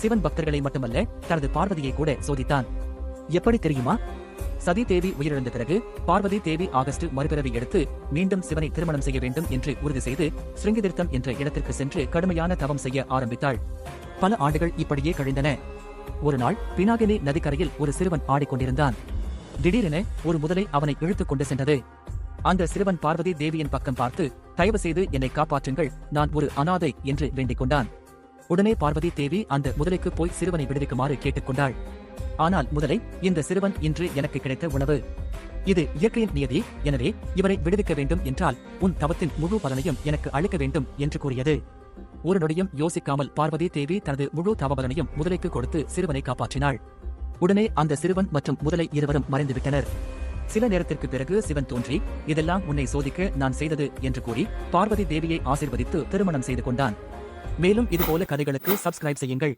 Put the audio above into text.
சிவன் பக்தர்களை மட்டுமல்ல தனது பார்வதியை கூட சோதித்தான். எப்படி தெரியுமா? சதி தேவி உயிரிழந்த பிறகு பார்வதி தேவி ஆகஸ்ட் மறுபிறவி எடுத்து மீண்டும் சிவனை திருமணம் செய்ய வேண்டும் என்று உறுதி செய்து ஸ்ருங்கிதீர்த்தம் என்ற இடத்திற்கு சென்று கடுமையான தவம் செய்ய ஆரம்பித்தாள். பல ஆண்டுகள் இப்படியே கழிந்தன. ஒரு நாள் பினாகினி நதிக்கரையில் ஒரு சிறுவன் ஆடிக்கொண்டிருந்தான். திடீரென ஒரு முதலை அவனை இழுத்துக் கொண்டு சென்றது. அந்த சிறுவன் பார்வதி தேவியின் பக்கம் பார்த்து, தயவு செய்து என்னை காப்பாற்றுங்கள், நான் ஒரு அனாதை என்று வேண்டிக் கொண்டான். உடனே பார்வதி தேவி அந்த முதலைக்கு போய் சிறுவனை விடுவிக்குமாறு கேட்டுக்கொண்டாள். ஆனால் முதலை, இந்த சிறுவன் இன்று எனக்கு கிடைத்த உணவு, இது இயற்கையின் நியதி, எனவே இவரை விடுவிக்க வேண்டும் என்றால் உன் தவத்தின் முழு பலனையும் எனக்கு அளிக்க வேண்டும் என்று கூறியது. ஒரு நொடியும் யோசிக்காமல் பார்வதி தேவி தனது முழு தவபலனையும் முதலைக்கு கொடுத்து சிறுவனை காப்பாற்றினாள். உடனே அந்த சிறுவன் மற்றும் முதலை இருவரும் மறைந்துவிட்டனர். சில நேரத்திற்கு பிறகு சிவன் தோன்றி, இதெல்லாம் உன்னை சோதிக்க நான் செய்தது என்று கூறி பார்வதி தேவியை ஆசீர்வதித்து திருமணம் செய்து கொண்டான். மேலும் இதுபோல கதைகளுக்கு சப்ஸ்கிரைப் செய்யுங்கள்.